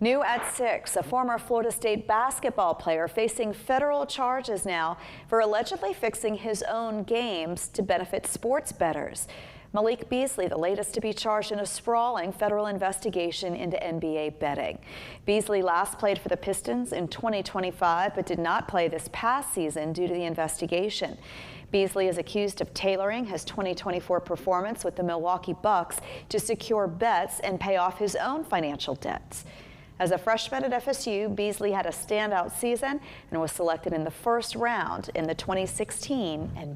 New at 6, a former Florida State basketball player facing federal charges now for allegedly fixing his own games to benefit sports bettors. Beasley, the latest to be charged in a sprawling federal investigation into NBA betting. Beasley last played for the Pistons in 2025, but did not play this past season due to the investigation. Beasley is accused of tailoring his 2024 performance with the Milwaukee Bucks to secure bets and pay off his own financial debts. As a freshman at FSU, Beasley had a standout season and was selected in the first round in the 2016 NBA.